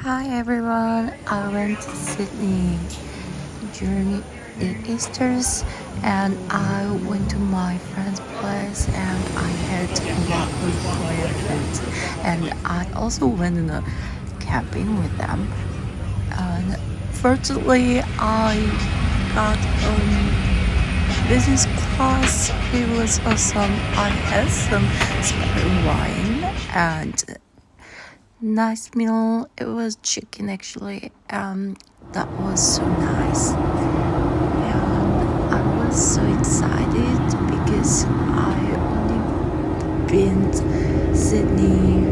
Hi everyone, I went to Sydney during the Easter's and I went to my friend's place and I had a lot of Korean food and I also went on a camping with them. And fortunately I got business class. It was awesome. I had some spare wine and nice meal. It was chicken actually. That was so nice. And I was so excited because I only been to Sydney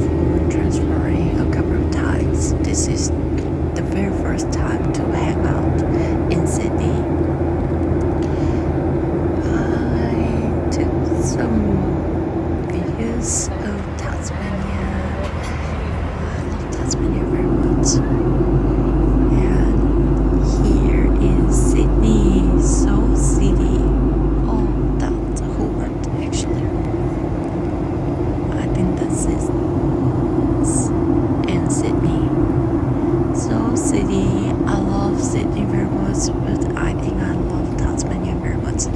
for transferring a couple of times. This is the very first time to hang out in Sydney. I took some videos of Tasmania. I love Tasmania very much. And here is Sydney, Seoul City. Oh, that's a whole word actually. I think that's it. In Sydney. Seoul City. I love Sydney very much, but I think I love Tasmania very much.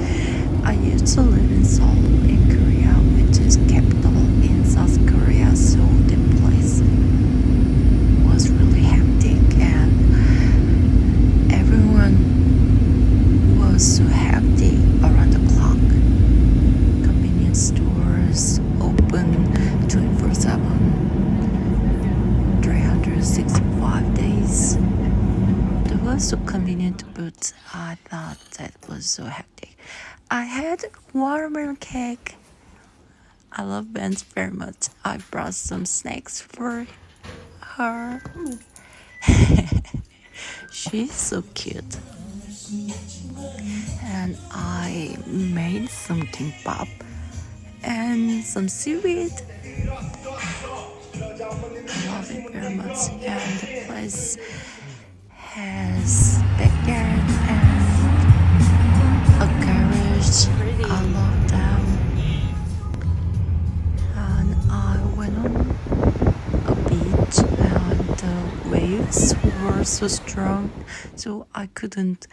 I used to live in Seoul in Korea, which is capital in South Korea, so the place was really hectic and everyone was so hectic around the clock. Convenience stores open 24/7, 365 days. It was so convenient, but I thought that was so hectic. I had watermelon cake. I love Ben's very much. I brought some snacks for her. She's so cute. And I made some kimbap and some seaweed. I love it very much. And the place has backyard and a garage. I love them. And I went on a beach and the waves were so strong, so I couldn't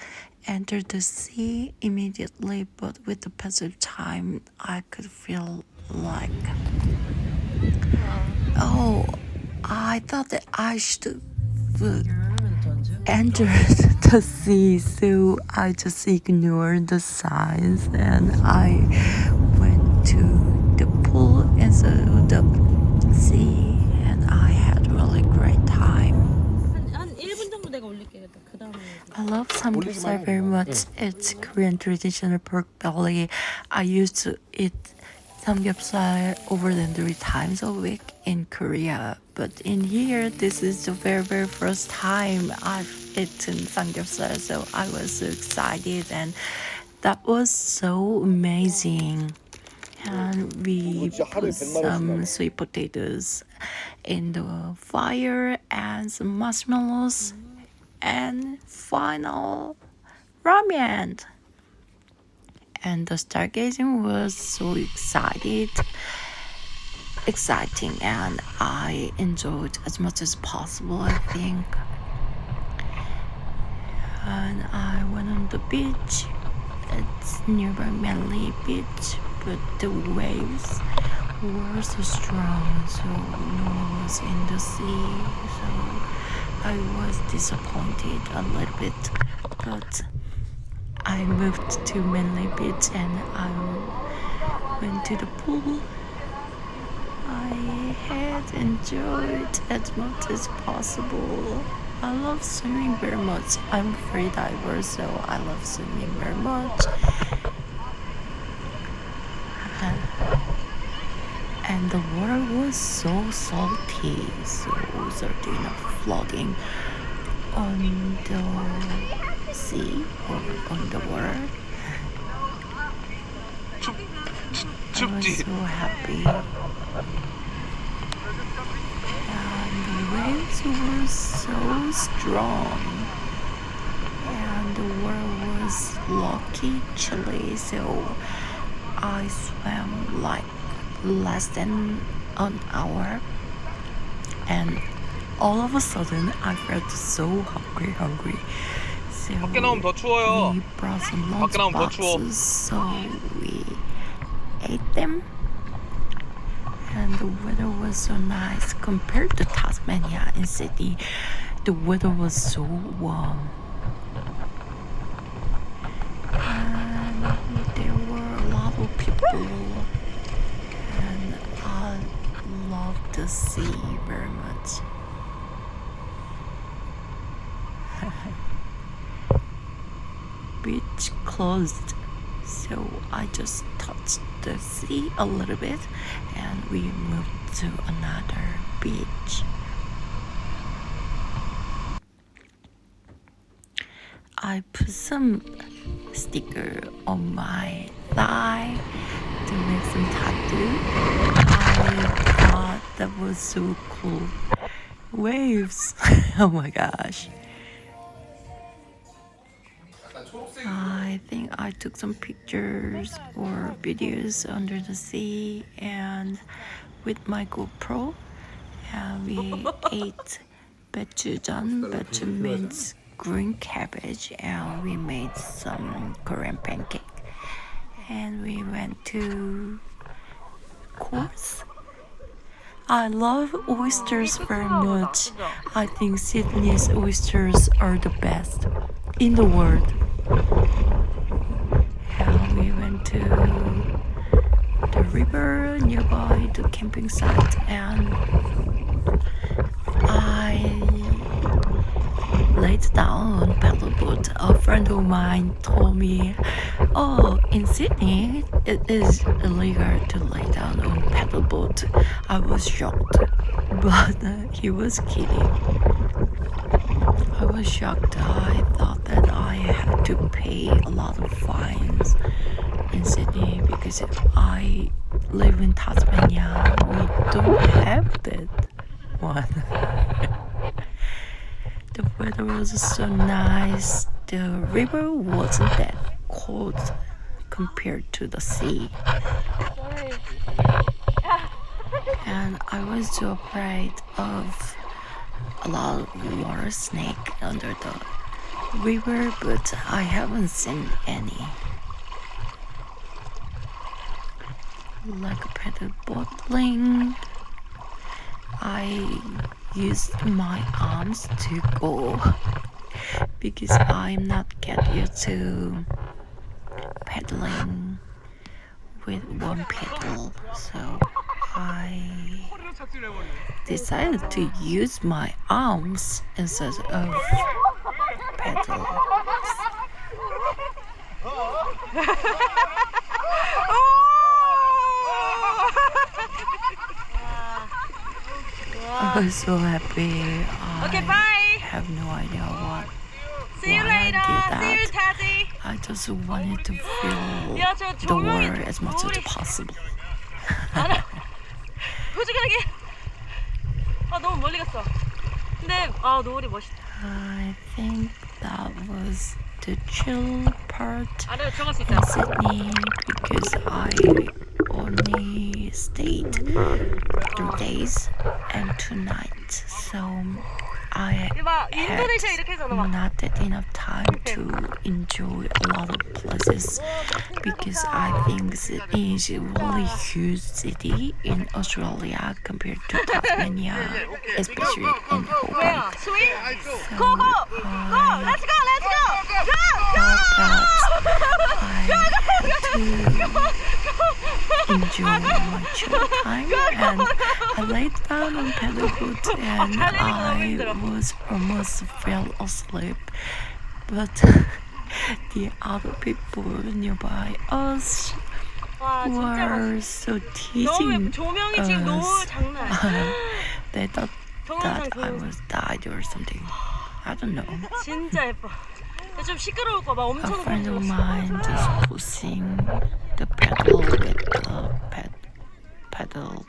enter the sea immediately, but with the passage of time I could feel like, oh, I thought that I should enter the sea, so I just ignored the signs and I went to the pool instead of the sea and I had really great time. 한 1분 정도 내가 올릴게. 그 다음에 I love samgyeopsal very much. It's Korean traditional pork belly. I used to eat samgyeopsal over than 3 times a week in Korea, but in here this is the very first time I've eaten samgyeopsal, so I was so excited and that was so amazing. And we put some sweet potatoes in the fire and some marshmallows and final ramen. And the stargazing was so exciting, and I enjoyed as much as possible, I think. And I went on the beach. It's nearby Manly Beach, but the waves were so strong, so no one was in the sea, so I was disappointed a little bit, but I moved to Manly Beach and I went to the pool. I had enjoyed as much as possible. I love swimming very much. I'm a free diver, so I love swimming very much. And the water was so salty, floating on the sea or on the water. I was so happy. And the waves were so strong. And the water was lucky chilly, so I swam like less than an hour. And all of a sudden I felt so hungry. So 밖에 나오면 더 추워요. we brought some lunch 밖에 나오면 더 추워. boxes, so we ate them. And the weather was so nice compared to Tasmania in Sydney. The weather was so warm. And there were a lot of people. And I love the sea very much. Beach closed, so I just touched the sea a little bit and we moved to another beach. I put some sticker on my thigh to make some tattoo. I thought that was so cool. Waves. Oh my gosh. I think I took some pictures or videos under the sea and with my GoPro, and we ate bachujan. Bachu means green cabbage, and we made some Korean pancake. And we went to course. I love oysters very much. I think Sydney's oysters are the best in the world. And we went to the river nearby the camping site, and I laid down on paddle boat. A friend of mine told me, "Oh, in Sydney it is illegal to lay down on paddle boat." I was shocked, but he was kidding. I was shocked. I thought that I had to pay a lot of fines in Sydney because I live in Tasmania. We don't have that one. The weather was so nice. The river wasn't that cold compared to the sea. And I was so afraid of a lot of water snake under the river, but I haven't seen any. Like a paddle bottling, I used my arms to go because I'm not get used to paddling with one paddle, so I decided to use my arms instead of paddles. I was so happy. Okay, bye. Have no idea what. See you why later. I did See you, that. Tazzy. I just wanted to feel 야, 저 the 조명이 water as much as 노을이- possible. 포즈가게. 아, 너무 멀리 갔어. 근데 노을이 멋있다. I think that was the chill part 아래 들어갈 수 in 있다. Sydney because I only stayed 3 days and 2 nights, so I 봐, had 인도네시아 이렇게 해서 넣어. not that enough time to enjoy a lot of places because I think Sydney is a really huge city in Australia compared to Tasmania, especially in Hobart. 뭐야? 스윗? So 고! 고! I Let's go! Let's go! Go! I had to enjoy my chill time, and I laid down on paddle boat and I was almost fell asleep, but the other people nearby us 와, 진짜 멋있어. were so 너무 teasing 조명이 지금 노을 us. 장난. They thought 동영상 that I was died or something. I don't know. 진짜 예뻐. 근데 좀 시끄러울 거봐. A 엄청 friend of 소리 mine just pushing the pedal with the pedal.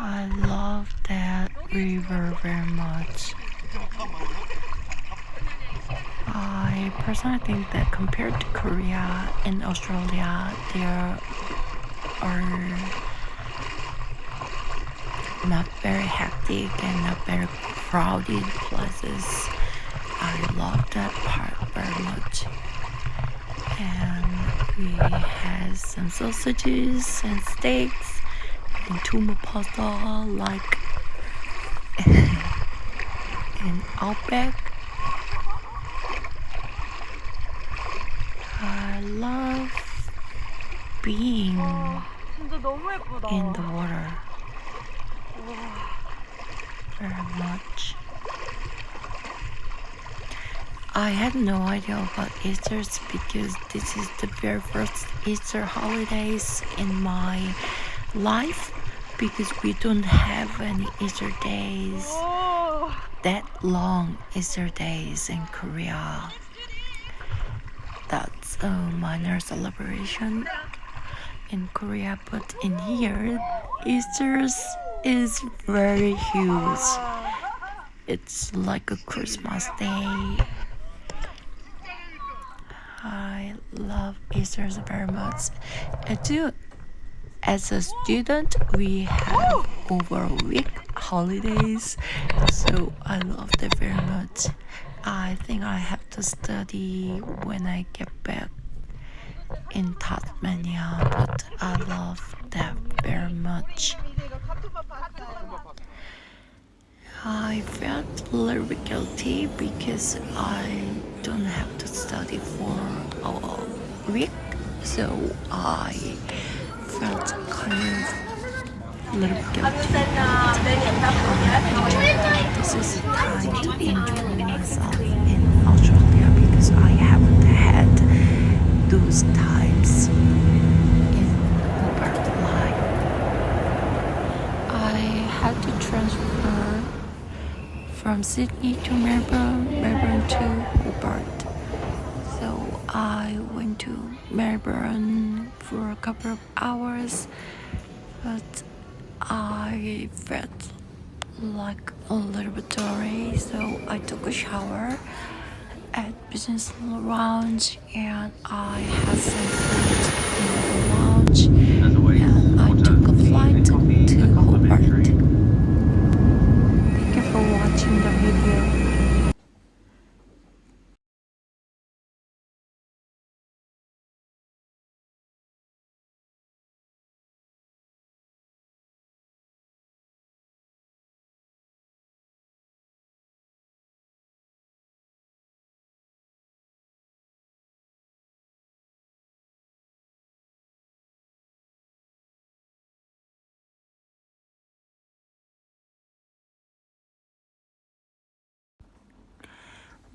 I love that river very much. I personally think that compared to Korea and Australia, there are not very hectic and not very crowded places. I love that part very much. And we had some sausages and steaks and tuna pasta like in Outback. I love being 진짜 너무 예쁘다. in the water 와. very much. I had no idea about Easter's because this is the very first Easter holidays in my life because we don't have any Easter days, 오. that long Easter days in Korea. That's a minor celebration in Korea, but in here, Easter's is very huge. It's like a Christmas day. I love Easter's very much. I do. As a student, we have over a week holidays, so I love that very much. I think I have to study when I get back in Tasmania, but I love that very much. I felt a little bit guilty because I don't have to study for a week, so I felt kind of a little bit guilty. This is the time to enjoy myself in Australia because I haven't had those times in Hobart life. I had to transfer from Sydney to Melbourne, Melbourne to Hobart. So I went to Melbourne for a couple of hours, but I felt like a little bit dirty, so I took a shower at business lounge and I had some food in the lounge and I took a flight to Hobart. Thank you for watching the video.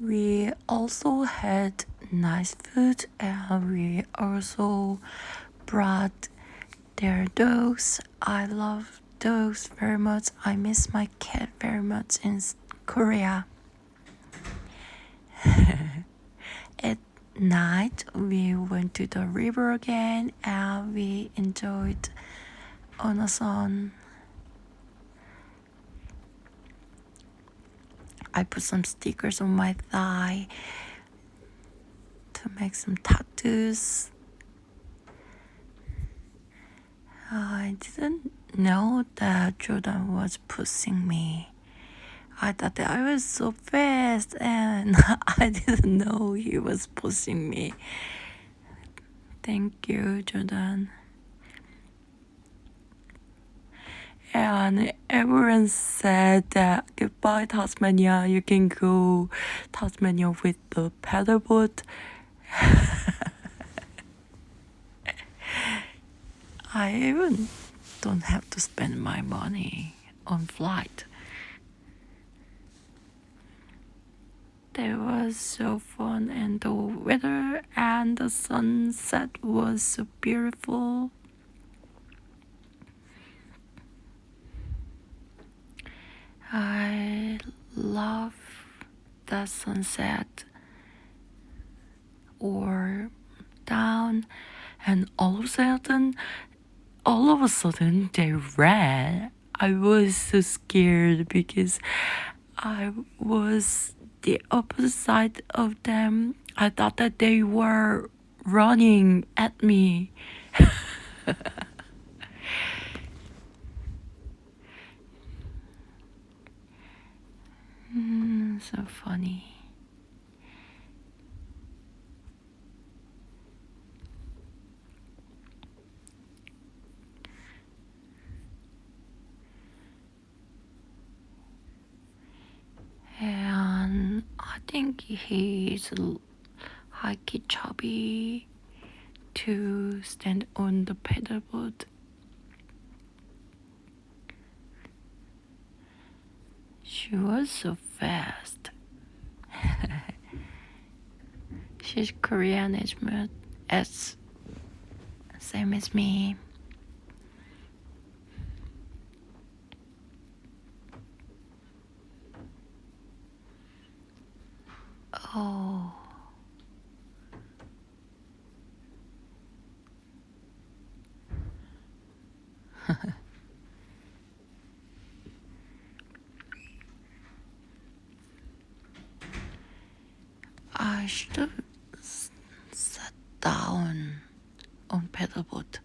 We also had nice food and we also brought their dogs. I love dogs very much. I miss my cat very much in Korea. At night, we went to the river again and we enjoyed on the sun. I put some stickers on my thigh to make some tattoos. I didn't know that Jordan was pushing me. I thought that I was so fast and I didn't know he was pushing me. Thank you, Jordan. And everyone said that goodbye Tasmania, you can go Tasmania with the paddle boat. I even don't have to spend my money on flight. That was so fun and the weather and the sunset was so beautiful. I love the sunset or down and all of a sudden they ran. I was so scared because I was the opposite side of them. I thought that they were running at me. So funny. And I think he's hiking chubby to stand on the pedalboard. She was so fast. She's Korean as same as me. Oh. I should have sat down on pedalboard.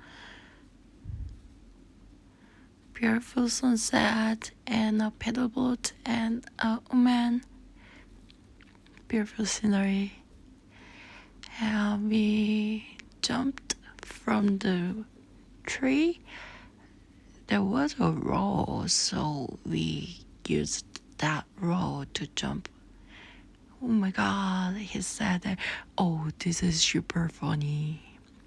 Beautiful sunset and a pedalboard and a woman. Beautiful scenery. And we jumped from the tree. There was a roll, so we used that roll to jump. Oh my god, he said that, oh, this is super funny.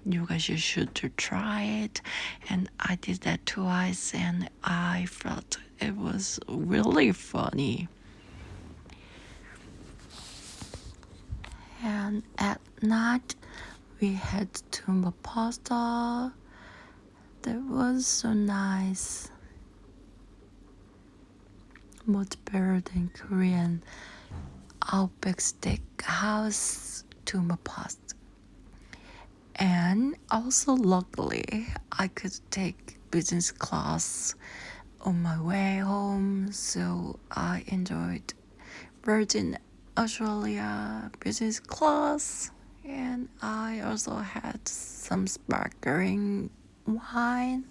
You guys should try it. And I did that twice and I felt it was really funny. And at night we had tumba pasta. That was so nice. Much better than Korean Outback Steakhouse tumba pasta. And also luckily I could take business class on my way home, so I enjoyed Virgin Australia business class, and I also had some sparkling wine,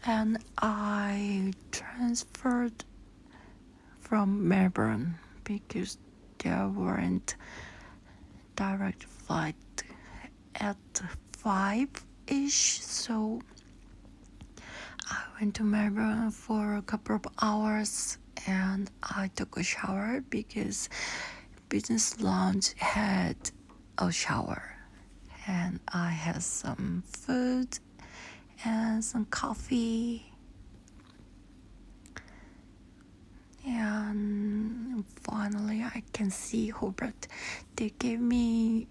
and I transferred from Melbourne because there weren't direct flight at 5-ish, so I went to Melbourne for a couple of hours and I took a shower because business lounge had a shower, and I had some food and some coffee, and finally I can see Hobart. They gave me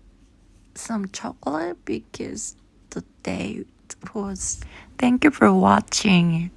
some chocolate because the date was. Thank you for watching.